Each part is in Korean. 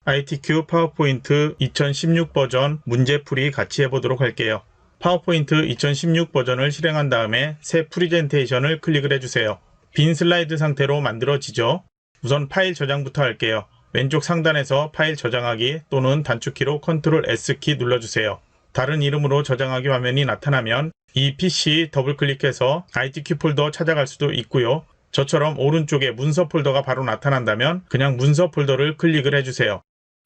ITQ 파워포인트 2016 버전 문제풀이 같이 해보도록 할게요. 파워포인트 2016 버전을 실행한 다음에 새 프리젠테이션을 클릭을 해주세요. 빈 슬라이드 상태로 만들어지죠. 우선 파일 저장부터 할게요. 왼쪽 상단에서 파일 저장하기 또는 단축키로 Ctrl S키 눌러주세요. 다른 이름으로 저장하기 화면이 나타나면 이 PC 더블클릭해서 ITQ 폴더 찾아갈 수도 있고요. 저처럼 오른쪽에 문서 폴더가 바로 나타난다면 그냥 문서 폴더를 클릭을 해주세요.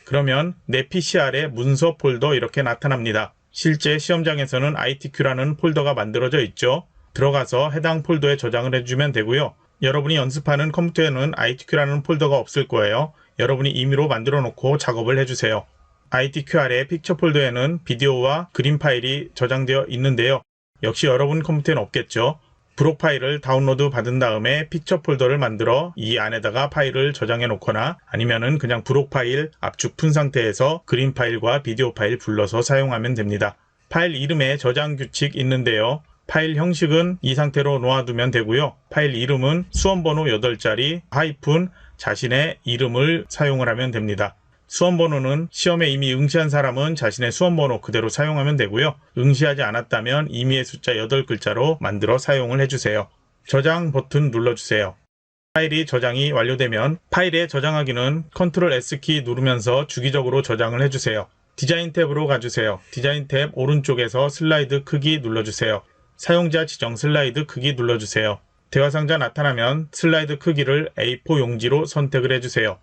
그러면 내 PC 아래 문서 폴더 이렇게 나타납니다. 실제 시험장에서는 ITQ라는 폴더가 만들어져 있죠. 들어가서 해당 폴더에 저장을 해주면 되고요. 여러분이 연습하는 컴퓨터에는 ITQ라는 폴더가 없을 거예요. 여러분이 임의로 만들어 놓고 작업을 해주세요. ITQ 아래 픽처 폴더에는 비디오와 그림 파일이 저장되어 있는데요. 역시 여러분 컴퓨터에는 없겠죠. 브록 파일을 다운로드 받은 다음에 픽처 폴더를 만들어 이 안에다가 파일을 저장해 놓거나 아니면은 그냥 브록 파일 압축 푼 상태에서 그림 파일과 비디오 파일 불러서 사용하면 됩니다. 파일 이름에 저장 규칙 있는데요. 파일 형식은 이 상태로 놓아두면 되고요. 파일 이름은 수험번호 8자리 하이픈 자신의 이름을 사용을 하면 됩니다. 수험번호는 시험에 이미 응시한 사람은 자신의 수험번호 그대로 사용하면 되고요. 응시하지 않았다면 임의의 숫자 8글자로 만들어 사용을 해주세요. 저장 버튼 눌러주세요. 파일이 저장이 완료되면 파일에 저장하기는 Ctrl S키 누르면서 주기적으로 저장을 해주세요. 디자인 탭으로 가주세요. 디자인 탭 오른쪽에서 슬라이드 크기 눌러주세요. 사용자 지정 슬라이드 크기 눌러주세요. 대화상자 나타나면 슬라이드 크기를 A4 용지로 선택을 해주세요.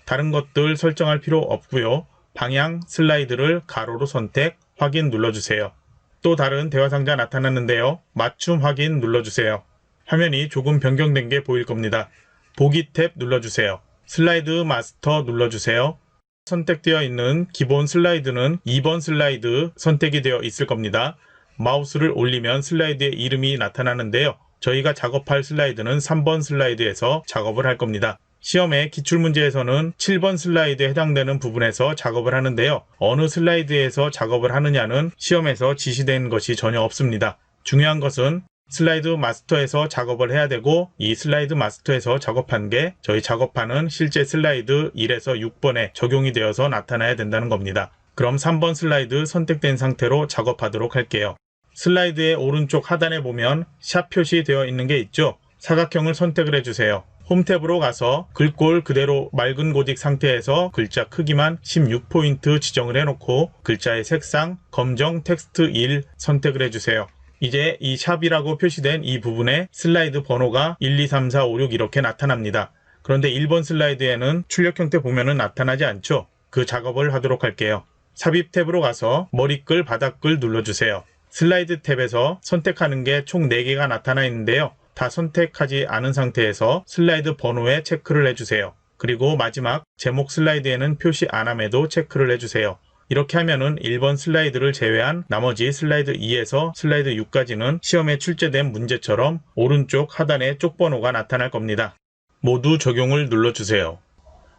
다른 것들 설정할 필요 없고요. 방향 슬라이드를 가로로 선택, 확인 눌러주세요. 또 다른 대화상자 나타났는데요. 맞춤 확인 눌러주세요. 화면이 조금 변경된 게 보일 겁니다. 보기 탭 눌러주세요. 슬라이드 마스터 눌러주세요. 선택되어 있는 기본 슬라이드는 2번 슬라이드 선택이 되어 있을 겁니다. 마우스를 올리면 슬라이드의 이름이 나타나는데요. 저희가 작업할 슬라이드는 3번 슬라이드에서 작업을 할 겁니다. 시험의 기출문제에서는 7번 슬라이드에 해당되는 부분에서 작업을 하는데요. 어느 슬라이드에서 작업을 하느냐는 시험에서 지시된 것이 전혀 없습니다. 중요한 것은 슬라이드 마스터에서 작업을 해야 되고 이 슬라이드 마스터에서 작업한 게 저희 작업하는 실제 슬라이드 1에서 6번에 적용이 되어서 나타나야 된다는 겁니다. 그럼 3번 슬라이드 선택된 상태로 작업하도록 할게요. 슬라이드의 오른쪽 하단에 보면 샵 표시되어 있는 게 있죠. 사각형을 선택을 해주세요. 홈 탭으로 가서 글꼴 그대로 맑은 고딕 상태에서 글자 크기만 16포인트 지정을 해놓고 글자의 색상 검정 텍스트 1 선택을 해주세요. 이제 이 샵이라고 표시된 이 부분에 슬라이드 번호가 1, 2, 3, 4, 5, 6 이렇게 나타납니다. 그런데 1번 슬라이드에는 출력 형태 보면은 나타나지 않죠. 그 작업을 하도록 할게요. 삽입 탭으로 가서 머리글 바닥글 눌러주세요. 슬라이드 탭에서 선택하는 게 총 4개가 나타나 있는데요. 다 선택하지 않은 상태에서 슬라이드 번호에 체크를 해주세요. 그리고 마지막 제목 슬라이드에는 표시 안함에도 체크를 해주세요. 이렇게 하면은 1번 슬라이드를 제외한 나머지 슬라이드 2에서 슬라이드 6까지는 시험에 출제된 문제처럼 오른쪽 하단에 쪽번호가 나타날 겁니다. 모두 적용을 눌러주세요.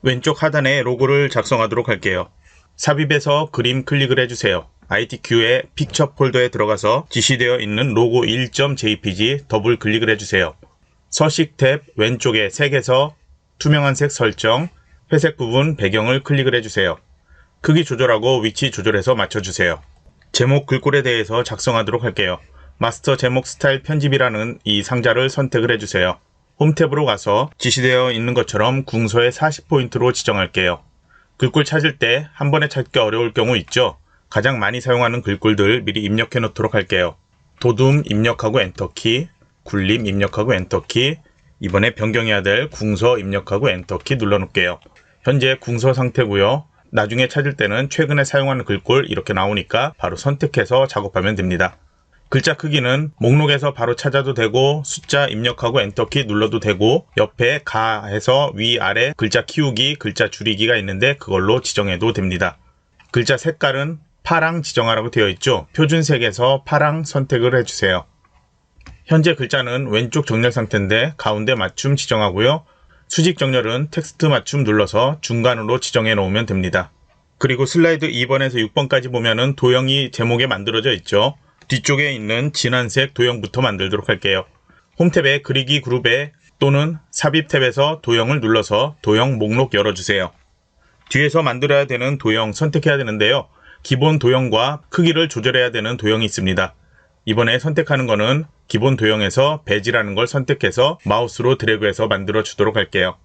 왼쪽 하단에 로고를 작성하도록 할게요. 삽입에서 그림 클릭을 해주세요. ITQ의 픽처 폴더에 들어가서 지시되어 있는 로고 1.jpg 더블 클릭을 해주세요. 서식 탭 왼쪽에 색에서 투명한 색 설정, 회색 부분 배경을 클릭을 해주세요. 크기 조절하고 위치 조절해서 맞춰주세요. 제목 글꼴에 대해서 작성하도록 할게요. 마스터 제목 스타일 편집이라는 이 상자를 선택을 해주세요. 홈 탭으로 가서 지시되어 있는 것처럼 궁서에 40포인트로 지정할게요. 글꼴 찾을 때 한 번에 찾기 어려울 경우 있죠. 가장 많이 사용하는 글꼴들 미리 입력해 놓도록 할게요. 도둠 입력하고 엔터키, 굴림 입력하고 엔터키, 이번에 변경해야 될 궁서 입력하고 엔터키 눌러 놓을게요. 현재 궁서 상태고요. 나중에 찾을 때는 최근에 사용하는 글꼴 이렇게 나오니까 바로 선택해서 작업하면 됩니다. 글자 크기는 목록에서 바로 찾아도 되고 숫자 입력하고 엔터키 눌러도 되고 옆에 가 해서 위아래 글자 키우기, 글자 줄이기가 있는데 그걸로 지정해도 됩니다. 글자 색깔은 파랑 지정하라고 되어 있죠. 표준색에서 파랑 선택을 해주세요. 현재 글자는 왼쪽 정렬 상태인데 가운데 맞춤 지정하고요. 수직 정렬은 텍스트 맞춤 눌러서 중간으로 지정해 놓으면 됩니다. 그리고 슬라이드 2번에서 6번까지 보면은 도형이 제목에 만들어져 있죠. 뒤쪽에 있는 진한색 도형부터 만들도록 할게요. 홈 탭의 그리기 그룹에 또는 삽입 탭에서 도형을 눌러서 도형 목록 열어주세요. 뒤에서 만들어야 되는 도형 선택해야 되는데요. 기본 도형과 크기를 조절해야 되는 도형이 있습니다. 이번에 선택하는 거는 기본 도형에서 배지라는 걸 선택해서 마우스로 드래그해서 만들어 주도록 할게요.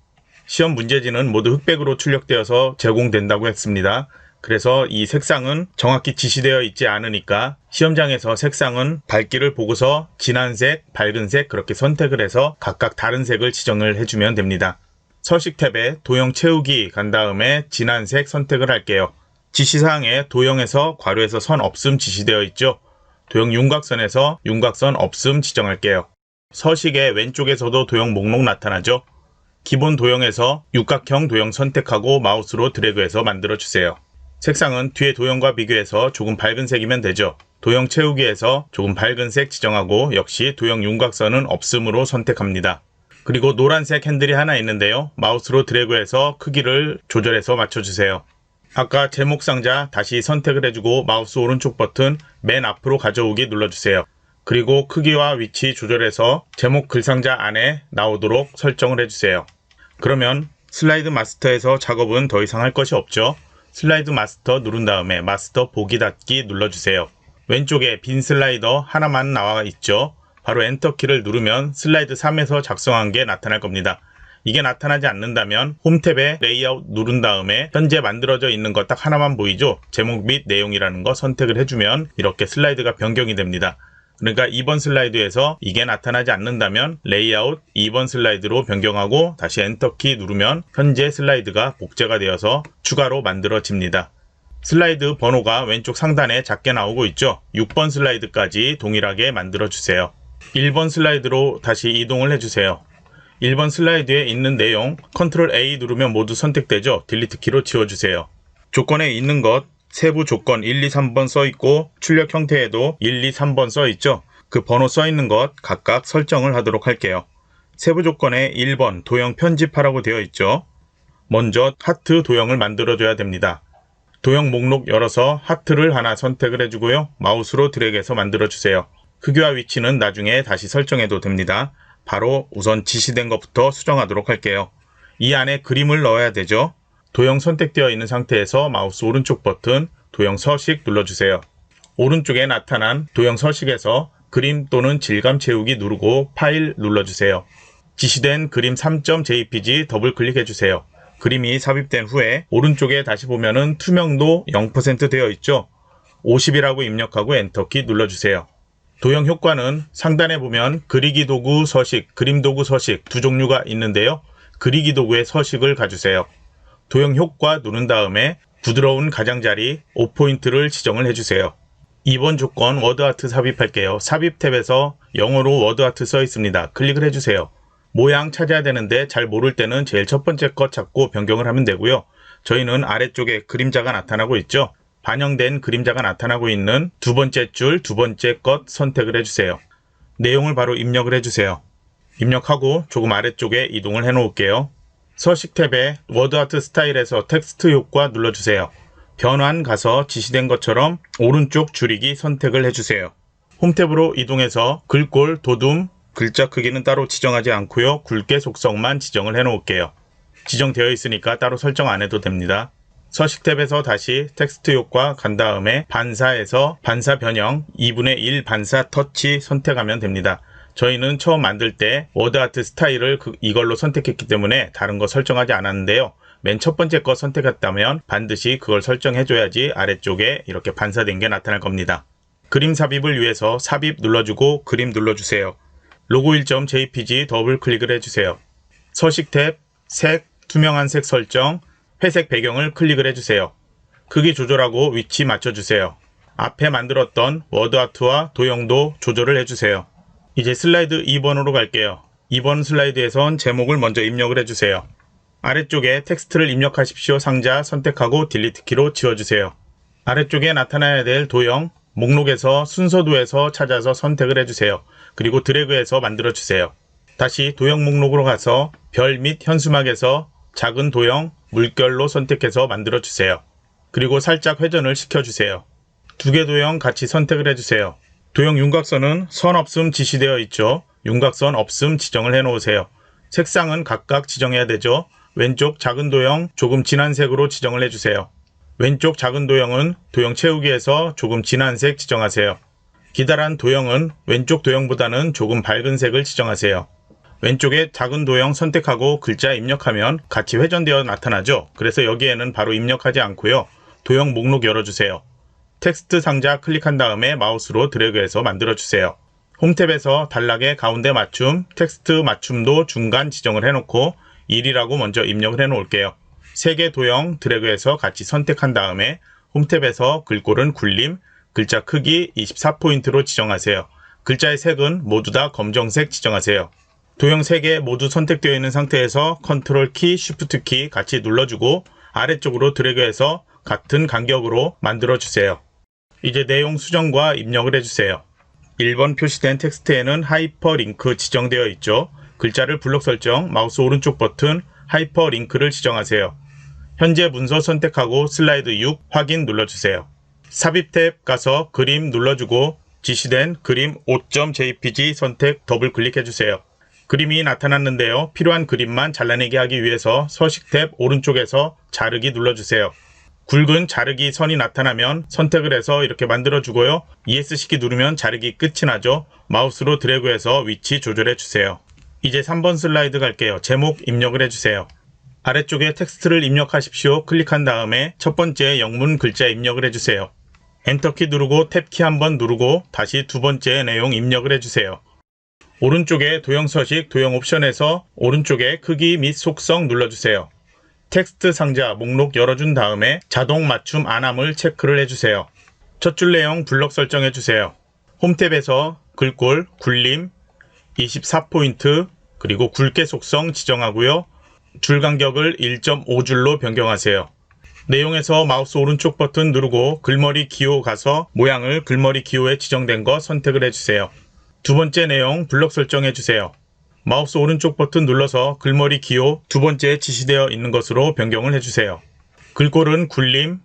시험 문제지는 모두 흑백으로 출력되어서 제공된다고 했습니다. 그래서 이 색상은 정확히 지시되어 있지 않으니까 시험장에서 색상은 밝기를 보고서 진한색, 밝은색 그렇게 선택을 해서 각각 다른 색을 지정을 해주면 됩니다. 서식 탭에 도형 채우기 간 다음에 진한색 선택을 할게요. 지시사항에 도형에서 괄호에서 선 없음 지시되어 있죠. 도형 윤곽선에서 윤곽선 없음 지정할게요. 서식의 왼쪽에서도 도형 목록 나타나죠. 기본 도형에서 육각형 도형 선택하고 마우스로 드래그해서 만들어주세요. 색상은 뒤에 도형과 비교해서 조금 밝은 색이면 되죠. 도형 채우기에서 조금 밝은 색 지정하고 역시 도형 윤곽선은 없음으로 선택합니다. 그리고 노란색 핸들이 하나 있는데요. 마우스로 드래그해서 크기를 조절해서 맞춰주세요. 아까 제목 상자 다시 선택을 해주고 마우스 오른쪽 버튼 맨 앞으로 가져오기 눌러주세요. 그리고 크기와 위치 조절해서 제목 글상자 안에 나오도록 설정을 해주세요. 그러면 슬라이드 마스터에서 작업은 더 이상 할 것이 없죠. 슬라이드 마스터 누른 다음에 마스터 보기 닫기 눌러주세요. 왼쪽에 빈 슬라이더 하나만 나와 있죠. 바로 엔터키를 누르면 슬라이드 3에서 작성한 게 나타날 겁니다. 이게 나타나지 않는다면 홈 탭에 레이아웃 누른 다음에 현재 만들어져 있는 거 딱 하나만 보이죠? 제목 및 내용이라는 거 선택을 해주면 이렇게 슬라이드가 변경이 됩니다. 그러니까 2번 슬라이드에서 이게 나타나지 않는다면 레이아웃 2번 슬라이드로 변경하고 다시 엔터키 누르면 현재 슬라이드가 복제가 되어서 추가로 만들어집니다. 슬라이드 번호가 왼쪽 상단에 작게 나오고 있죠? 6번 슬라이드까지 동일하게 만들어주세요. 1번 슬라이드로 다시 이동을 해주세요. 1번 슬라이드에 있는 내용 컨트롤 A 누르면 모두 선택되죠? 딜리트 키로 지워주세요. 조건에 있는 것 세부 조건 1, 2, 3번 써있고 출력 형태에도 1, 2, 3번 써있죠? 그 번호 써있는 것 각각 설정을 하도록 할게요. 세부 조건에 1번 도형 편집하라고 되어 있죠? 먼저 하트 도형을 만들어줘야 됩니다. 도형 목록 열어서 하트를 하나 선택을 해주고요. 마우스로 드래그해서 만들어주세요. 크기와 위치는 나중에 다시 설정해도 됩니다. 바로 우선 지시된 것부터 수정하도록 할게요. 이 안에 그림을 넣어야 되죠. 도형 선택되어 있는 상태에서 마우스 오른쪽 버튼 도형 서식 눌러주세요. 오른쪽에 나타난 도형 서식에서 그림 또는 질감 채우기 누르고 파일 눌러주세요. 지시된 그림 3.jpg 더블 클릭해주세요. 그림이 삽입된 후에 오른쪽에 다시 보면은 투명도 0% 되어 있죠. 50이라고 입력하고 엔터키 눌러주세요. 도형 효과는 상단에 보면 그리기 도구 서식, 그림 도구 서식 두 종류가 있는데요. 그리기 도구의 서식을 가주세요. 도형 효과 누른 다음에 부드러운 가장자리 5포인트를 지정을 해주세요. 2번 조건 워드아트 삽입할게요. 삽입 탭에서 영어로 워드아트 써 있습니다. 클릭을 해주세요. 모양 찾아야 되는데 잘 모를 때는 제일 첫 번째 것 찾고 변경을 하면 되고요. 저희는 아래쪽에 그림자가 나타나고 있죠. 반영된 그림자가 나타나고 있는 두 번째 줄, 두 번째 것 선택을 해주세요. 내용을 바로 입력을 해주세요. 입력하고 조금 아래쪽에 이동을 해 놓을게요. 서식 탭에 워드아트 스타일에서 텍스트 효과 눌러주세요. 변환 가서 지시된 것처럼 오른쪽 줄이기 선택을 해주세요. 홈 탭으로 이동해서 글꼴, 도둠, 글자 크기는 따로 지정하지 않고요. 굵게 속성만 지정을 해 놓을게요. 지정되어 있으니까 따로 설정 안 해도 됩니다. 서식 탭에서 다시 텍스트 효과 간 다음에 반사에서 반사 변형 2분의 1 반사 터치 선택하면 됩니다. 저희는 처음 만들 때 워드아트 스타일을 이걸로 선택했기 때문에 다른 거 설정하지 않았는데요. 맨 첫 번째 거 선택했다면 반드시 그걸 설정해줘야지 아래쪽에 이렇게 반사된 게 나타날 겁니다. 그림 삽입을 위해서 삽입 눌러주고 그림 눌러주세요. 로고 1.jpg 더블 클릭을 해주세요. 서식 탭, 색, 투명한 색 설정, 회색 배경을 클릭을 해주세요. 크기 조절하고 위치 맞춰주세요. 앞에 만들었던 워드아트와 도형도 조절을 해주세요. 이제 슬라이드 2번으로 갈게요. 2번 슬라이드에선 제목을 먼저 입력을 해주세요. 아래쪽에 텍스트를 입력하십시오 상자 선택하고 딜리트 키로 지워주세요. 아래쪽에 나타나야 될 도형, 목록에서 순서도에서 찾아서 선택을 해주세요. 그리고 드래그해서 만들어주세요. 다시 도형 목록으로 가서 별 및 현수막에서 작은 도형, 물결로 선택해서 만들어주세요. 그리고 살짝 회전을 시켜주세요. 두 개 도형 같이 선택을 해주세요. 도형 윤곽선은 선 없음 지시되어 있죠. 윤곽선 없음 지정을 해놓으세요. 색상은 각각 지정해야 되죠. 왼쪽 작은 도형 조금 진한 색으로 지정을 해주세요. 왼쪽 작은 도형은 도형 채우기에서 조금 진한 색 지정하세요. 기다란 도형은 왼쪽 도형보다는 조금 밝은 색을 지정하세요. 왼쪽에 작은 도형 선택하고 글자 입력하면 같이 회전되어 나타나죠. 그래서 여기에는 바로 입력하지 않고요. 도형 목록 열어주세요. 텍스트 상자 클릭한 다음에 마우스로 드래그해서 만들어주세요. 홈탭에서 단락의 가운데 맞춤, 텍스트 맞춤도 중간 지정을 해놓고 1이라고 먼저 입력을 해놓을게요. 3개 도형 드래그해서 같이 선택한 다음에 홈탭에서 글꼴은 굴림, 글자 크기 24포인트로 지정하세요. 글자의 색은 모두 다 검정색 지정하세요. 도형 3개 모두 선택되어 있는 상태에서 컨트롤 키, 쉬프트 키 같이 눌러주고 아래쪽으로 드래그해서 같은 간격으로 만들어주세요. 이제 내용 수정과 입력을 해주세요. 1번 표시된 텍스트에는 하이퍼링크 지정되어 있죠. 글자를 블록 설정, 마우스 오른쪽 버튼 하이퍼링크를 지정하세요. 현재 문서 선택하고 슬라이드 6 확인 눌러주세요. 삽입 탭 가서 그림 눌러주고 지시된 그림 5.jpg 선택 더블 클릭해주세요. 그림이 나타났는데요. 필요한 그림만 잘라내게 하기 위해서 서식 탭 오른쪽에서 자르기 눌러주세요. 굵은 자르기 선이 나타나면 선택을 해서 이렇게 만들어주고요. ESC키 누르면 자르기 끝이 나죠. 마우스로 드래그해서 위치 조절해주세요. 이제 3번 슬라이드 갈게요. 제목 입력을 해주세요. 아래쪽에 텍스트를 입력하십시오. 클릭한 다음에 첫 번째 영문 글자 입력을 해주세요. 엔터키 누르고 탭키 한번 누르고 다시 두 번째 내용 입력을 해주세요. 오른쪽에 도형 서식, 도형 옵션에서 오른쪽에 크기 및 속성 눌러주세요. 텍스트 상자 목록 열어준 다음에 자동 맞춤 안함을 체크를 해주세요. 첫 줄 내용 블럭 설정해주세요. 홈탭에서 글꼴, 굴림, 24포인트, 그리고 굵게 속성 지정하고요. 줄 간격을 1.5줄로 변경하세요. 내용에서 마우스 오른쪽 버튼 누르고 글머리 기호 가서 모양을 글머리 기호에 지정된 거 선택을 해주세요. 두 번째 내용 블럭 설정해주세요. 마우스 오른쪽 버튼 눌러서 글머리 기호 두 번째 지시되어 있는 것으로 변경을 해주세요. 글꼴은 굴림,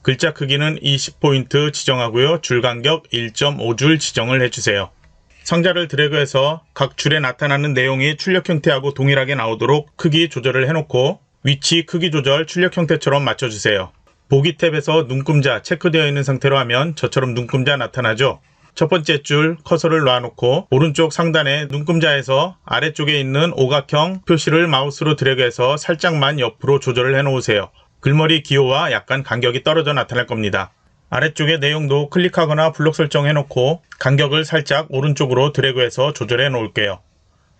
글자 크기는 20포인트 지정하고요. 줄 간격 1.5줄 지정을 해주세요. 상자를 드래그해서 각 줄에 나타나는 내용이 출력 형태하고 동일하게 나오도록 크기 조절을 해놓고 위치 크기 조절 출력 형태처럼 맞춰주세요. 보기 탭에서 눈금자 체크되어 있는 상태로 하면 저처럼 눈금자 나타나죠. 첫 번째 줄 커서를 놔놓고 오른쪽 상단의 눈금자에서 아래쪽에 있는 오각형 표시를 마우스로 드래그해서 살짝만 옆으로 조절을 해놓으세요. 글머리 기호와 약간 간격이 떨어져 나타날 겁니다. 아래쪽의 내용도 클릭하거나 블록 설정해놓고 간격을 살짝 오른쪽으로 드래그해서 조절해 놓을게요.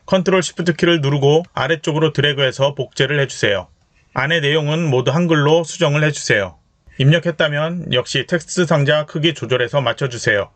컨트롤 시프트 키를 누르고 아래쪽으로 드래그해서 복제를 해주세요. 안의 내용은 모두 한글로 수정을 해주세요. 입력했다면 역시 텍스트 상자 크기 조절해서 맞춰주세요.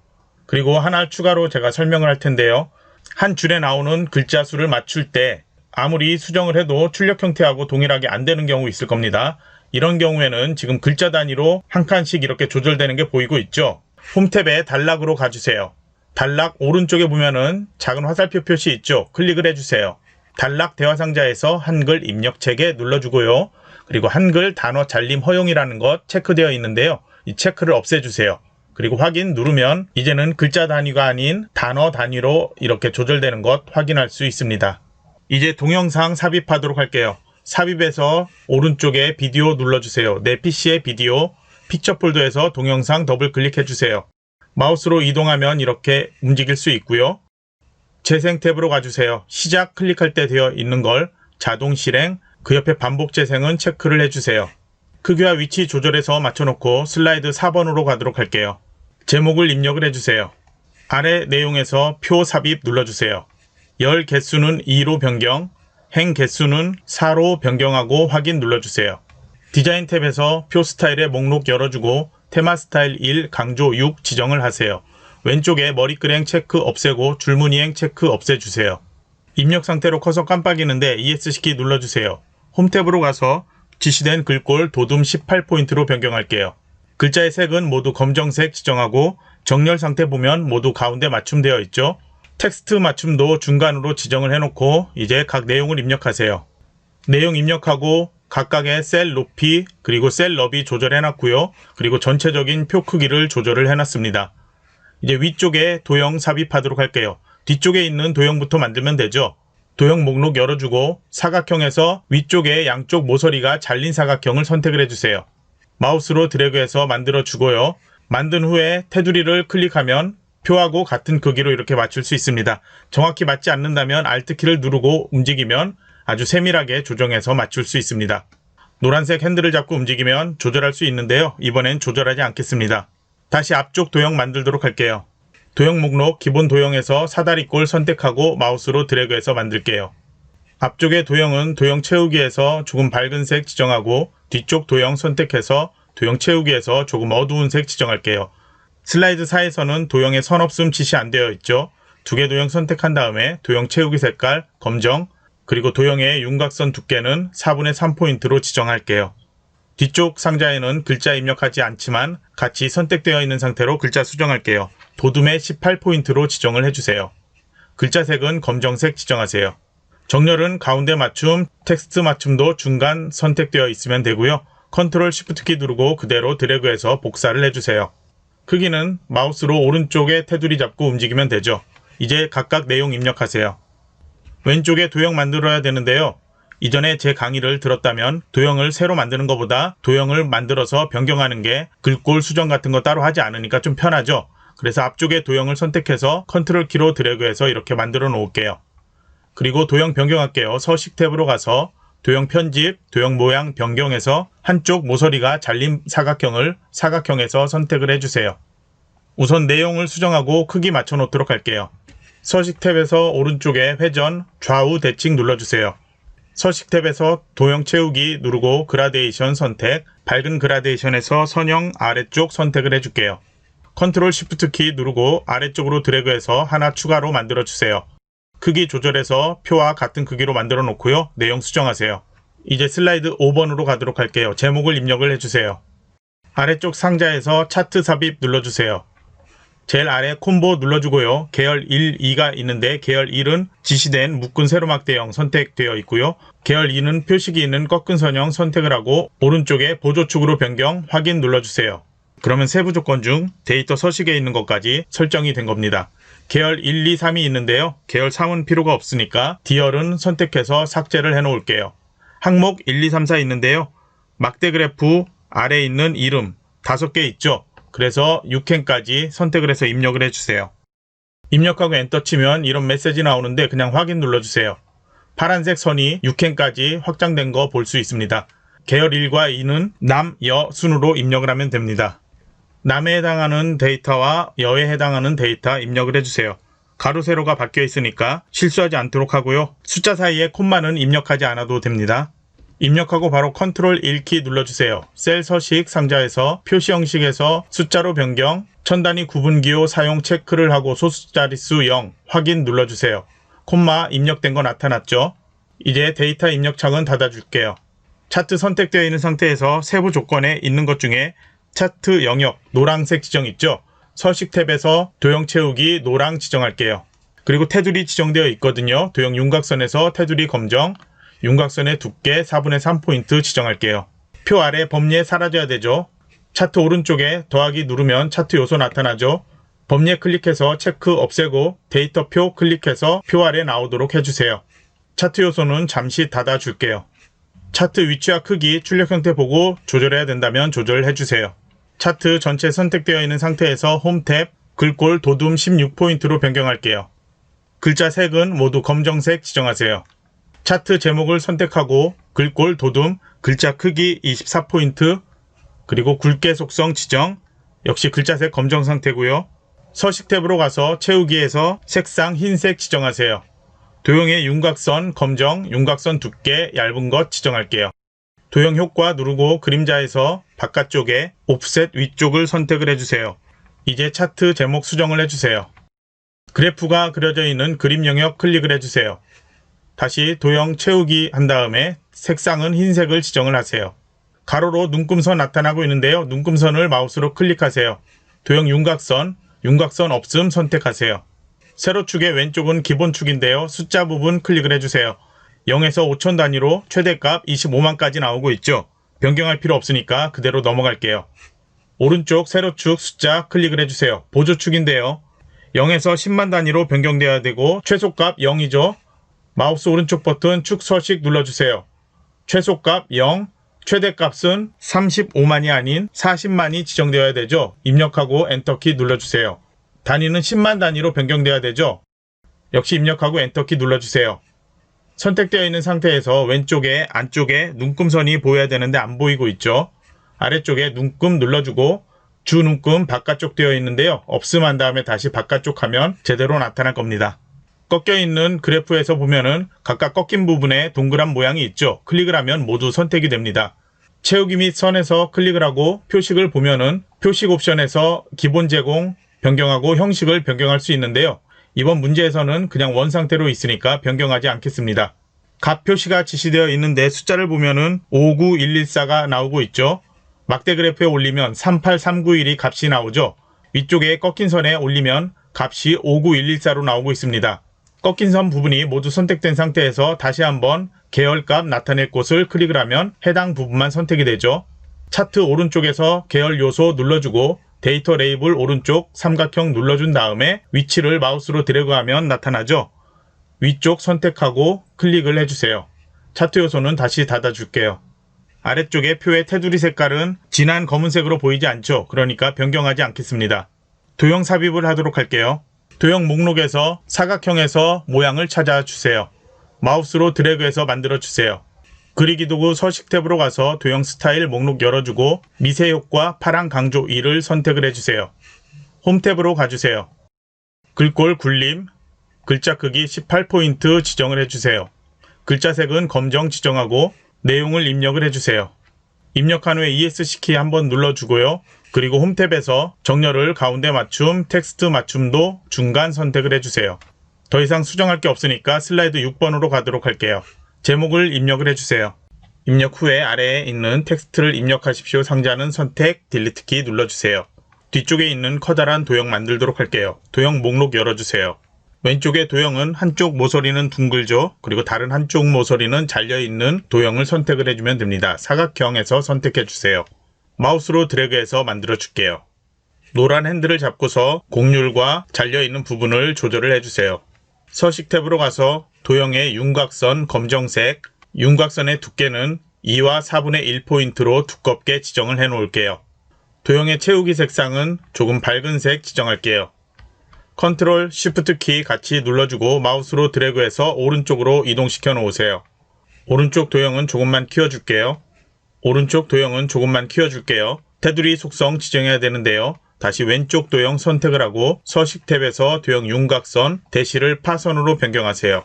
그리고 하나 추가로 제가 설명을 할 텐데요. 한 줄에 나오는 글자 수를 맞출 때 아무리 수정을 해도 출력 형태하고 동일하게 안 되는 경우 있을 겁니다. 이런 경우에는 지금 글자 단위로 한 칸씩 이렇게 조절되는 게 보이고 있죠. 홈탭에 단락으로 가주세요. 단락 오른쪽에 보면은 작은 화살표 표시 있죠. 클릭을 해주세요. 단락 대화상자에서 한글 입력 체계 눌러주고요. 그리고 한글 단어 잘림 허용이라는 것 체크되어 있는데요. 이 체크를 없애주세요. 그리고 확인 누르면 이제는 글자 단위가 아닌 단어 단위로 이렇게 조절되는 것 확인할 수 있습니다. 이제 동영상 삽입하도록 할게요. 삽입에서 오른쪽에 비디오 눌러주세요. 내 PC의 비디오, 픽처 폴더에서 동영상 더블 클릭해주세요. 마우스로 이동하면 이렇게 움직일 수 있고요. 재생 탭으로 가주세요. 시작 클릭할 때 되어 있는 걸 자동 실행, 그 옆에 반복 재생은 체크를 해주세요. 크기와 위치 조절해서 맞춰놓고 슬라이드 4번으로 가도록 할게요. 제목을 입력을 해주세요. 아래 내용에서 표 삽입 눌러주세요. 열 개수는 2로 변경, 행 개수는 4로 변경하고 확인 눌러주세요. 디자인 탭에서 표 스타일의 목록 열어주고 테마 스타일 1 강조 6 지정을 하세요. 왼쪽에 머리끄랭 체크 없애고 줄무늬행 체크 없애주세요. 입력 상태로 커서 깜빡이는데 ESC키 눌러주세요. 홈탭으로 가서 지시된 글꼴 도둠 18포인트로 변경할게요. 글자의 색은 모두 검정색 지정하고 정렬 상태 보면 모두 가운데 맞춤되어 있죠. 텍스트 맞춤도 중간으로 지정을 해놓고 이제 각 내용을 입력하세요. 내용 입력하고 각각의 셀 높이 그리고 셀 너비 조절해놨고요. 그리고 전체적인 표 크기를 조절을 해놨습니다. 이제 위쪽에 도형 삽입하도록 할게요. 뒤쪽에 있는 도형부터 만들면 되죠. 도형 목록 열어주고 사각형에서 위쪽에 양쪽 모서리가 잘린 사각형을 선택을 해주세요. 마우스로 드래그해서 만들어주고요. 만든 후에 테두리를 클릭하면 표하고 같은 크기로 이렇게 맞출 수 있습니다. 정확히 맞지 않는다면 Alt키를 누르고 움직이면 아주 세밀하게 조정해서 맞출 수 있습니다. 노란색 핸들을 잡고 움직이면 조절할 수 있는데요. 이번엔 조절하지 않겠습니다. 다시 앞쪽 도형 만들도록 할게요. 도형 목록 기본 도형에서 사다리꼴 선택하고 마우스로 드래그해서 만들게요. 앞쪽의 도형은 도형 채우기에서 조금 밝은 색 지정하고 뒤쪽 도형 선택해서 도형 채우기에서 조금 어두운 색 지정할게요. 슬라이드 4에서는 도형에 선 없음 지시 안 되어 있죠. 두 개 도형 선택한 다음에 도형 채우기 색깔 검정, 그리고 도형의 윤곽선 두께는 4분의 3포인트로 지정할게요. 뒤쪽 상자에는 글자 입력하지 않지만 같이 선택되어 있는 상태로 글자 수정할게요. 도둠에 18포인트로 지정을 해주세요. 글자 색은 검정색 지정하세요. 정렬은 가운데 맞춤, 텍스트 맞춤도 중간 선택되어 있으면 되고요. 컨트롤 쉬프트 키 누르고 그대로 드래그해서 복사를 해주세요. 크기는 마우스로 오른쪽에 테두리 잡고 움직이면 되죠. 이제 각각 내용 입력하세요. 왼쪽에 도형 만들어야 되는데요. 이전에 제 강의를 들었다면 도형을 새로 만드는 것보다 도형을 만들어서 변경하는 게 글꼴 수정 같은 거 따로 하지 않으니까 좀 편하죠. 그래서 앞쪽에 도형을 선택해서 컨트롤 키로 드래그해서 이렇게 만들어 놓을게요. 그리고 도형 변경할게요. 서식 탭으로 가서 도형 편집, 도형 모양 변경해서 한쪽 모서리가 잘린 사각형을 사각형에서 선택을 해주세요. 우선 내용을 수정하고 크기 맞춰 놓도록 할게요. 서식 탭에서 오른쪽에 회전, 좌우 대칭 눌러주세요. 서식 탭에서 도형 채우기 누르고 그라데이션 선택, 밝은 그라데이션에서 선형 아래쪽 선택을 해줄게요. 컨트롤 쉬프트 키 누르고 아래쪽으로 드래그해서 하나 추가로 만들어주세요. 크기 조절해서 표와 같은 크기로 만들어 놓고요. 내용 수정하세요. 이제 슬라이드 5번으로 가도록 할게요. 제목을 입력을 해주세요. 아래쪽 상자에서 차트 삽입 눌러주세요. 제일 아래 콤보 눌러주고요. 계열 1, 2가 있는데 계열 1은 지시된 묶은 세로막대형 선택되어 있고요. 계열 2는 표식이 있는 꺾은 선형 선택을 하고 오른쪽에 보조축으로 변경 확인 눌러주세요. 그러면 세부 조건 중 데이터 서식에 있는 것까지 설정이 된 겁니다. 계열 1, 2, 3이 있는데요. 계열 3은 필요가 없으니까 디얼은 선택해서 삭제를 해 놓을게요. 항목 1, 2, 3, 4 있는데요. 막대 그래프 아래에 있는 이름 5개 있죠. 그래서 6캔까지 선택을 해서 입력을 해주세요. 입력하고 엔터 치면 이런 메시지 나오는데 그냥 확인 눌러주세요. 파란색 선이 6캔까지 확장된 거 볼 수 있습니다. 계열 1과 2는 남, 여 순으로 입력을 하면 됩니다. 남에 해당하는 데이터와 여에 해당하는 데이터 입력을 해주세요. 가로 세로가 바뀌어 있으니까 실수하지 않도록 하고요. 숫자 사이에 콤마는 입력하지 않아도 됩니다. 입력하고 바로 컨트롤 1키 눌러주세요. 셀 서식 상자에서 표시 형식에서 숫자로 변경, 천 단위 구분기호 사용 체크를 하고 소수 자릿수 0 확인 눌러주세요. 콤마 입력된 거 나타났죠? 이제 데이터 입력 창은 닫아줄게요. 차트 선택되어 있는 상태에서 세부 조건에 있는 것 중에 차트 영역 노란색 지정 있죠? 서식 탭에서 도형 채우기 노랑 지정할게요. 그리고 테두리 지정되어 있거든요. 도형 윤곽선에서 테두리 검정, 윤곽선의 두께 4분의 3포인트 지정할게요. 표 아래 범례 사라져야 되죠. 차트 오른쪽에 더하기 누르면 차트 요소 나타나죠. 범례 클릭해서 체크 없애고 데이터표 클릭해서 표 아래 나오도록 해주세요. 차트 요소는 잠시 닫아줄게요. 차트 위치와 크기, 출력 형태 보고 조절해야 된다면 조절해주세요. 차트 전체 선택되어 있는 상태에서 홈 탭, 글꼴 도둠 16포인트로 변경할게요. 글자 색은 모두 검정색 지정하세요. 차트 제목을 선택하고 글꼴 도둠, 글자 크기 24포인트, 그리고 굵게 속성 지정, 역시 글자색 검정 상태고요. 서식 탭으로 가서 채우기에서 색상 흰색 지정하세요. 도형의 윤곽선 검정, 윤곽선 두께 얇은 것 지정할게요. 도형 효과 누르고 그림자에서 바깥쪽에 옵셋 위쪽을 선택을 해주세요. 이제 차트 제목 수정을 해주세요. 그래프가 그려져 있는 그림 영역 클릭을 해주세요. 다시 도형 채우기 한 다음에 색상은 흰색을 지정을 하세요. 가로로 눈금선 나타나고 있는데요. 눈금선을 마우스로 클릭하세요. 도형 윤곽선, 윤곽선 없음 선택하세요. 세로축의 왼쪽은 기본축인데요. 숫자 부분 클릭을 해주세요. 0에서 5천 단위로 최대값 25만까지 나오고 있죠. 변경할 필요 없으니까 그대로 넘어갈게요. 오른쪽 세로축 숫자 클릭을 해주세요. 보조축인데요. 0에서 10만 단위로 변경되어야 되고 최소값 0이죠. 마우스 오른쪽 버튼 축 서식 눌러주세요. 최소값 0, 최대값은 35만이 아닌 40만이 지정되어야 되죠. 입력하고 엔터키 눌러주세요. 단위는 10만 단위로 변경되어야 되죠. 역시 입력하고 엔터키 눌러주세요. 선택되어 있는 상태에서 왼쪽에 안쪽에 눈금선이 보여야 되는데 안 보이고 있죠. 아래쪽에 눈금 눌러주고 주 눈금 바깥쪽 되어 있는데요. 없음 한 다음에 다시 바깥쪽 하면 제대로 나타날 겁니다. 꺾여 있는 그래프에서 보면은 각각 꺾인 부분에 동그란 모양이 있죠. 클릭을 하면 모두 선택이 됩니다. 채우기 및 선에서 클릭을 하고 표식을 보면은 표식 옵션에서 기본 제공 변경하고 형식을 변경할 수 있는데요. 이번 문제에서는 그냥 원 상태로 있으니까 변경하지 않겠습니다. 값 표시가 지시되어 있는데 숫자를 보면은 59114가 나오고 있죠. 막대 그래프에 올리면 38391이 값이 나오죠. 위쪽에 꺾인 선에 올리면 값이 59114로 나오고 있습니다. 꺾인 선 부분이 모두 선택된 상태에서 다시 한번 계열값 나타낼 곳을 클릭을 하면 해당 부분만 선택이 되죠. 차트 오른쪽에서 계열 요소 눌러주고 데이터 레이블 오른쪽 삼각형 눌러준 다음에 위치를 마우스로 드래그하면 나타나죠. 위쪽 선택하고 클릭을 해주세요. 차트 요소는 다시 닫아줄게요. 아래쪽에 표의 테두리 색깔은 진한 검은색으로 보이지 않죠. 그러니까 변경하지 않겠습니다. 도형 삽입을 하도록 할게요. 도형 목록에서 사각형에서 모양을 찾아주세요. 마우스로 드래그해서 만들어주세요. 그리기 도구 서식 탭으로 가서 도형 스타일 목록 열어주고 미세 효과 파랑 강조 2를 선택을 해주세요. 홈 탭으로 가주세요. 글꼴 굴림, 글자 크기 18포인트 지정을 해주세요. 글자 색은 검정 지정하고 내용을 입력을 해주세요. 입력한 후에 ESC 키 한번 눌러주고요. 그리고 홈 탭에서 정렬을 가운데 맞춤, 텍스트 맞춤도 중간 선택을 해주세요. 더 이상 수정할 게 없으니까 슬라이드 6번으로 가도록 할게요. 제목을 입력을 해주세요. 입력 후에 아래에 있는 텍스트를 입력하십시오. 상자는 선택, 딜리트 키 눌러주세요. 뒤쪽에 있는 커다란 도형 만들도록 할게요. 도형 목록 열어주세요. 왼쪽에 도형은 한쪽 모서리는 둥글죠. 그리고 다른 한쪽 모서리는 잘려있는 도형을 선택을 해주면 됩니다. 사각형에서 선택해주세요. 마우스로 드래그해서 만들어 줄게요. 노란 핸들을 잡고서 곡률과 잘려있는 부분을 조절을 해주세요. 서식 탭으로 가서 도형의 윤곽선 검정색, 윤곽선의 두께는 2와 4분의 1포인트로 두껍게 지정을 해 놓을게요. 도형의 채우기 색상은 조금 밝은 색 지정할게요. 컨트롤 쉬프트 키 같이 눌러주고 마우스로 드래그해서 오른쪽으로 이동시켜 놓으세요. 오른쪽 도형은 조금만 키워줄게요. 오른쪽 도형은 조금만 키워줄게요. 테두리 속성 지정해야 되는데요. 다시 왼쪽 도형 선택을 하고 서식 탭에서 도형 윤곽선 대시를 파선으로 변경하세요.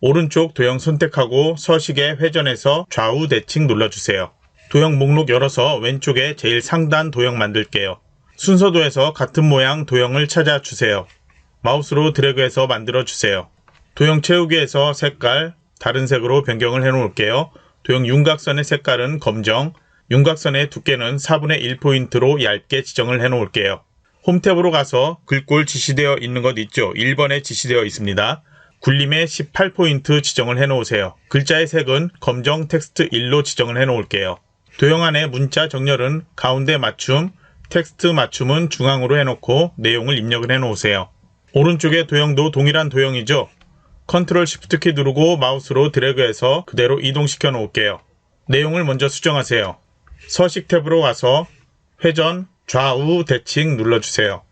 오른쪽 도형 선택하고 서식에 회전해서 좌우 대칭 눌러주세요. 도형 목록 열어서 왼쪽에 제일 상단 도형 만들게요. 순서도에서 같은 모양 도형을 찾아주세요. 마우스로 드래그해서 만들어주세요. 도형 채우기에서 색깔 다른 색으로 변경을 해 놓을게요. 도형 윤곽선의 색깔은 검정, 윤곽선의 두께는 4분의 1포인트로 얇게 지정을 해 놓을게요. 홈 탭으로 가서 글꼴 지시되어 있는 것 있죠? 1번에 지시되어 있습니다. 굴림에 18포인트 지정을 해 놓으세요. 글자의 색은 검정 텍스트 1로 지정을 해 놓을게요. 도형 안에 문자 정렬은 가운데 맞춤, 텍스트 맞춤은 중앙으로 해놓고 내용을 입력을 해 놓으세요. 오른쪽의 도형도 동일한 도형이죠? 컨트롤 쉬프트 키 누르고 마우스로 드래그해서 그대로 이동시켜 놓을게요. 내용을 먼저 수정하세요. 서식 탭으로 가서 회전, 좌우 대칭 눌러주세요.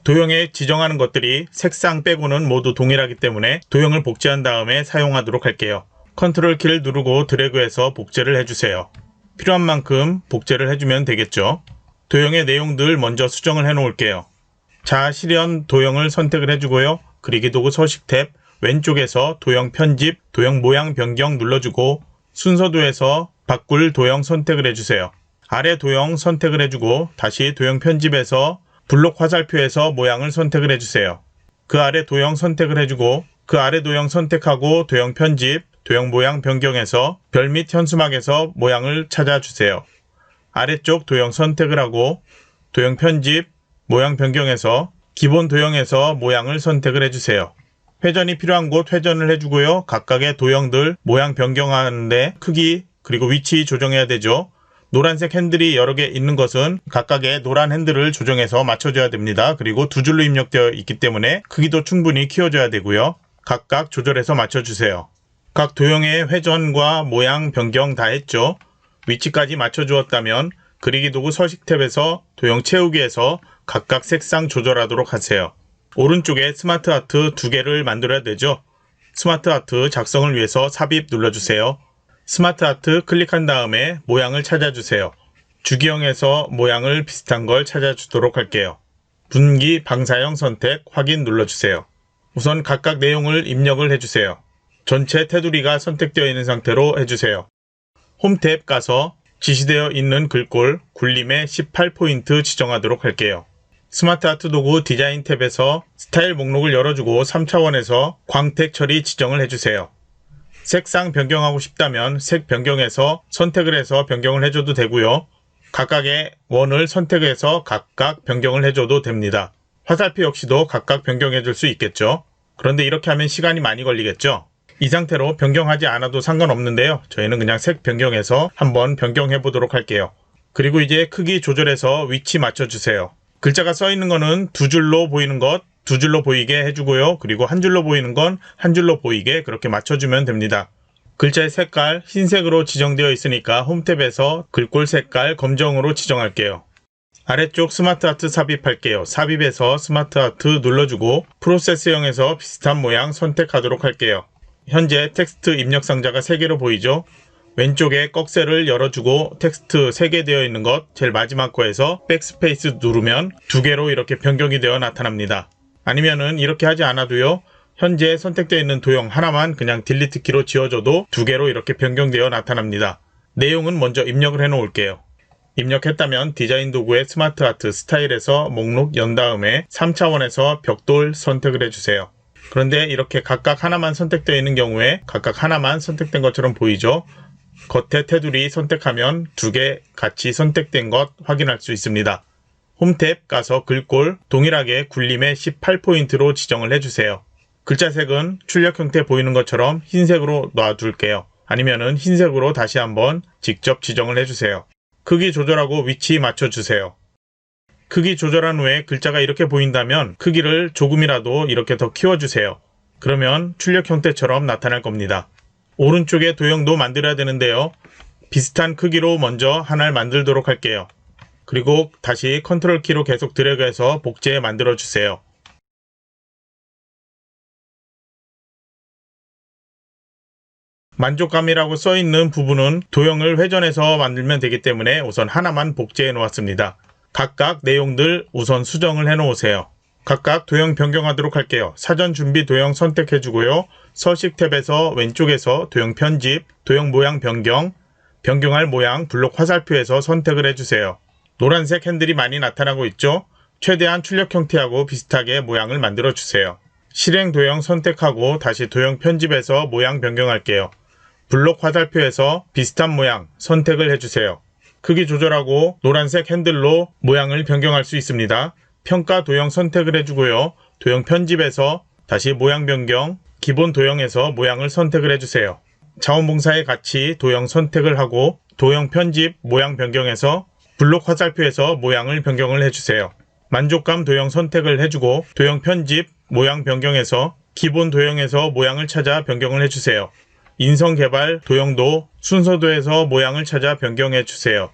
도형에 지정하는 것들이 색상 빼고는 모두 동일하기 때문에 도형을 복제한 다음에 사용하도록 할게요. 컨트롤 키를 누르고 드래그해서 복제를 해주세요. 필요한 만큼 복제를 해주면 되겠죠. 도형의 내용들 먼저 수정을 해 놓을게요. 자, 실현 도형을 선택을 해주고요. 그리기 도구 서식 탭 왼쪽에서 도형 편집, 도형 모양 변경 눌러주고 순서도에서 바꿀 도형 선택을 해주세요. 아래 도형 선택을 해주고 다시 도형 편집에서 블록 화살표에서 모양을 선택을 해주세요. 그 아래 도형 선택을 해주고 그 아래 도형 선택하고 도형 편집, 도형 모양 변경해서 별 및 현수막에서 모양을 찾아주세요. 아래쪽 도형 선택을 하고 도형 편집, 모양 변경해서 기본 도형에서 모양을 선택을 해주세요. 회전이 필요한 곳 회전을 해주고요. 각각의 도형들 모양 변경하는데 크기 그리고 위치 조정해야 되죠. 노란색 핸들이 여러 개 있는 것은 각각의 노란 핸들을 조정해서 맞춰줘야 됩니다. 그리고 두 줄로 입력되어 있기 때문에 크기도 충분히 키워줘야 되고요. 각각 조절해서 맞춰주세요. 각 도형의 회전과 모양 변경 다 했죠. 위치까지 맞춰주었다면 그리기 도구 서식 탭에서 도형 채우기에서 각각 색상 조절하도록 하세요. 오른쪽에 스마트 아트 2개를 만들어야 되죠. 스마트 아트 작성을 위해서 삽입 눌러주세요. 스마트 아트 클릭한 다음에 모양을 찾아주세요. 주기형에서 모양을 비슷한 걸 찾아주도록 할게요. 분기 방사형 선택 확인 눌러주세요. 우선 각각 내용을 입력을 해주세요. 전체 테두리가 선택되어 있는 상태로 해주세요. 홈 탭 가서 지시되어 있는 글꼴 굴림에 18포인트 지정하도록 할게요. 스마트 아트 도구 디자인 탭에서 스타일 목록을 열어주고 3차원에서 광택 처리 지정을 해주세요. 색상 변경하고 싶다면 색 변경해서 선택을 해서 변경을 해줘도 되고요. 각각의 원을 선택해서 각각 변경을 해줘도 됩니다. 화살표 역시도 각각 변경해 줄 수 있겠죠. 그런데 이렇게 하면 시간이 많이 걸리겠죠. 이 상태로 변경하지 않아도 상관없는데요. 저희는 그냥 색 변경해서 한번 변경해 보도록 할게요. 그리고 이제 크기 조절해서 위치 맞춰주세요. 글자가 써 있는 거는 2줄로 보이는 것 2줄로 보이게 해주고요. 그리고 한 줄로 보이는 건 한 줄로 보이게 그렇게 맞춰주면 됩니다. 글자의 색깔 흰색으로 지정되어 있으니까 홈탭에서 글꼴 색깔 검정으로 지정할게요. 아래쪽 스마트 아트 삽입할게요. 삽입해서 스마트 아트 눌러주고 프로세스형에서 비슷한 모양 선택하도록 할게요. 현재 텍스트 입력 상자가 3개로 보이죠? 왼쪽에 꺽쇠를 열어주고 텍스트 3개 되어 있는 것 제일 마지막 거에서 백스페이스 누르면 2개로 이렇게 변경이 되어 나타납니다. 아니면은 이렇게 하지 않아도요. 현재 선택되어 있는 도형 하나만 그냥 딜리트 키로 지워줘도 2개로 이렇게 변경되어 나타납니다. 내용은 먼저 입력을 해 놓을게요. 입력했다면 디자인 도구의 스마트 아트 스타일에서 목록 연 다음에 3차원에서 벽돌 선택을 해주세요. 그런데 이렇게 각각 하나만 선택되어 있는 경우에 각각 하나만 선택된 것처럼 보이죠? 겉에 테두리 선택하면 2개 같이 선택된 것 확인할 수 있습니다. 홈탭 가서 글꼴 동일하게 굴림에 18포인트로 지정을 해주세요. 글자 색은 출력 형태 보이는 것처럼 흰색으로 놔둘게요. 아니면은 흰색으로 다시 한번 직접 지정을 해주세요. 크기 조절하고 위치 맞춰주세요. 크기 조절한 후에 글자가 이렇게 보인다면 크기를 조금이라도 이렇게 더 키워주세요. 그러면 출력 형태처럼 나타날 겁니다. 오른쪽에 도형도 만들어야 되는데요. 비슷한 크기로 먼저 하나를 만들도록 할게요. 그리고 다시 컨트롤 키로 계속 드래그해서 복제 만들어 주세요. 만족감이라고 써있는 부분은 도형을 회전해서 만들면 되기 때문에 우선 하나만 복제해 놓았습니다. 각각 내용들 우선 수정을 해 놓으세요. 각각 도형 변경하도록 할게요. 사전 준비 도형 선택해 주고요. 서식 탭에서 왼쪽에서 도형 편집, 도형 모양 변경, 변경할 모양 블록 화살표에서 선택을 해주세요. 노란색 핸들이 많이 나타나고 있죠? 최대한 출력 형태하고 비슷하게 모양을 만들어 주세요. 실행 도형 선택하고 다시 도형 편집에서 모양 변경할게요. 블록 화살표에서 비슷한 모양 선택을 해주세요. 크기 조절하고 노란색 핸들로 모양을 변경할 수 있습니다. 평가 도형 선택을 해주고요. 도형 편집에서 다시 모양 변경, 기본 도형에서 모양을 선택을 해주세요. 자원봉사에 같이 도형 선택을 하고 도형 편집, 모양 변경에서 블록 화살표에서 모양을 변경을 해주세요. 만족감 도형 선택을 해주고 도형 편집, 모양 변경에서 기본 도형에서 모양을 찾아 변경을 해주세요. 인성개발 도형도 순서도에서 모양을 찾아 변경해 주세요.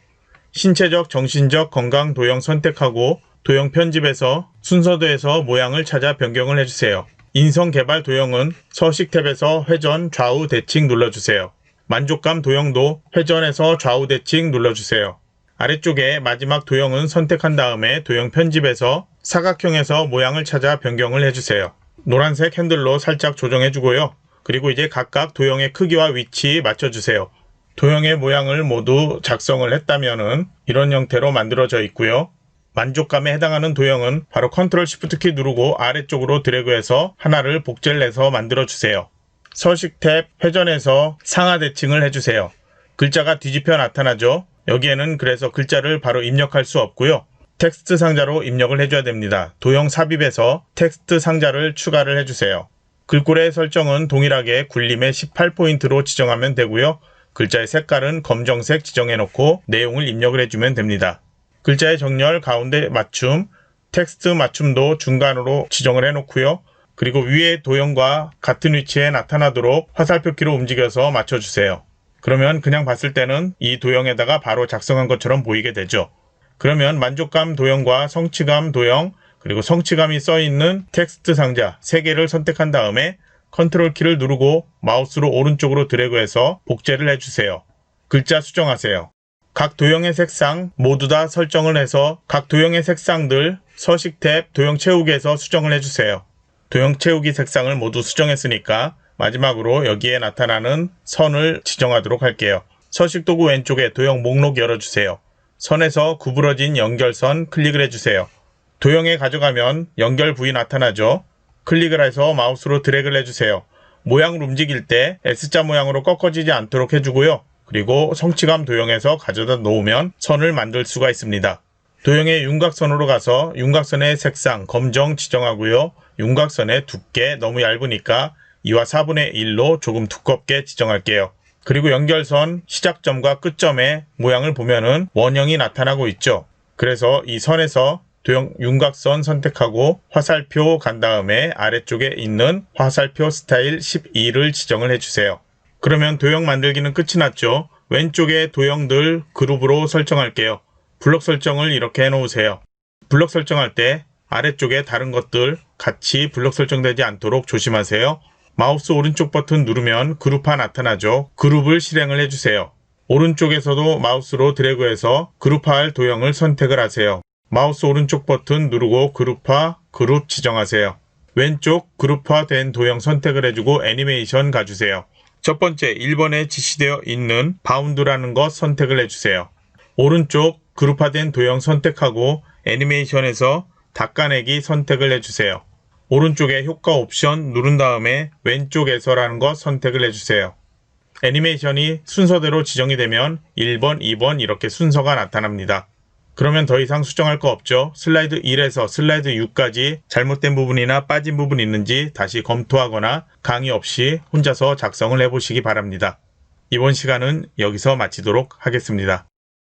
신체적, 정신적 건강 도형 선택하고 도형 편집에서 순서도에서 모양을 찾아 변경을 해주세요. 인성개발 도형은 서식 탭에서 회전, 좌우, 대칭 눌러주세요. 만족감 도형도 회전에서 좌우, 대칭 눌러주세요. 아래쪽에 마지막 도형은 선택한 다음에 도형 편집에서 사각형에서 모양을 찾아 변경을 해주세요. 노란색 핸들로 살짝 조정해주고요. 그리고 이제 각각 도형의 크기와 위치 맞춰주세요. 도형의 모양을 모두 작성을 했다면은 이런 형태로 만들어져 있고요. 만족감에 해당하는 도형은 바로 컨트롤 시프트 키 누르고 아래쪽으로 드래그해서 하나를 복제를 해서 만들어주세요. 서식 탭 회전해서 상하 대칭을 해주세요. 글자가 뒤집혀 나타나죠. 여기에는 그래서 글자를 바로 입력할 수 없고요. 텍스트 상자로 입력을 해줘야 됩니다. 도형 삽입에서 텍스트 상자를 추가를 해주세요. 글꼴의 설정은 동일하게 굴림에 18포인트로 지정하면 되고요. 글자의 색깔은 검정색 지정해놓고 내용을 입력을 해주면 됩니다. 글자의 정렬 가운데 맞춤, 텍스트 맞춤도 중간으로 지정을 해놓고요. 그리고 위의 도형과 같은 위치에 나타나도록 화살표 키로 움직여서 맞춰주세요. 그러면 그냥 봤을 때는 이 도형에다가 바로 작성한 것처럼 보이게 되죠. 그러면 만족감 도형과 성취감 도형, 그리고 성취감이 써있는 텍스트 상자 3개를 선택한 다음에 컨트롤 키를 누르고 마우스로 오른쪽으로 드래그해서 복제를 해주세요. 글자 수정하세요. 각 도형의 색상 모두 다 설정을 해서 각 도형의 색상들 서식 탭 도형 채우기에서 수정을 해주세요. 도형 채우기 색상을 모두 수정했으니까 마지막으로 여기에 나타나는 선을 지정하도록 할게요. 서식 도구 왼쪽에 도형 목록 열어주세요. 선에서 구부러진 연결선 클릭을 해주세요. 도형에 가져가면 연결 부위 나타나죠. 클릭을 해서 마우스로 드래그를 해주세요. 모양을 움직일 때 S자 모양으로 꺾어지지 않도록 해주고요. 그리고 성취감 도형에서 가져다 놓으면 선을 만들 수가 있습니다. 도형의 윤곽선으로 가서 윤곽선의 색상 검정 지정하고요. 윤곽선의 두께 너무 얇으니까 2와 4분의 1로 조금 두껍게 지정할게요. 그리고 연결선 시작점과 끝점의 모양을 보면은 원형이 나타나고 있죠. 그래서 이 선에서 도형 윤곽선 선택하고 화살표 간 다음에 아래쪽에 있는 화살표 스타일 12를 지정을 해주세요. 그러면 도형 만들기는 끝이 났죠. 왼쪽에 도형들 그룹으로 설정할게요. 블록 설정을 이렇게 해놓으세요. 블록 설정할 때 아래쪽에 다른 것들 같이 블록 설정되지 않도록 조심하세요. 마우스 오른쪽 버튼 누르면 그룹화 나타나죠. 그룹을 실행을 해주세요. 오른쪽에서도 마우스로 드래그해서 그룹화할 도형을 선택을 하세요. 마우스 오른쪽 버튼 누르고 그룹화, 그룹 지정하세요. 왼쪽 그룹화된 도형 선택을 해주고 애니메이션 가주세요. 첫 번째 1번에 지시되어 있는 바운드라는 것 선택을 해주세요. 오른쪽 그룹화된 도형 선택하고 애니메이션에서 닦아내기 선택을 해주세요. 오른쪽에 효과 옵션 누른 다음에 왼쪽에서라는 것 선택을 해주세요. 애니메이션이 순서대로 지정이 되면 1번, 2번 이렇게 순서가 나타납니다. 그러면 더 이상 수정할 거 없죠. 슬라이드 1에서 슬라이드 6까지 잘못된 부분이나 빠진 부분이 있는지 다시 검토하거나 강의 없이 혼자서 작성을 해보시기 바랍니다. 이번 시간은 여기서 마치도록 하겠습니다.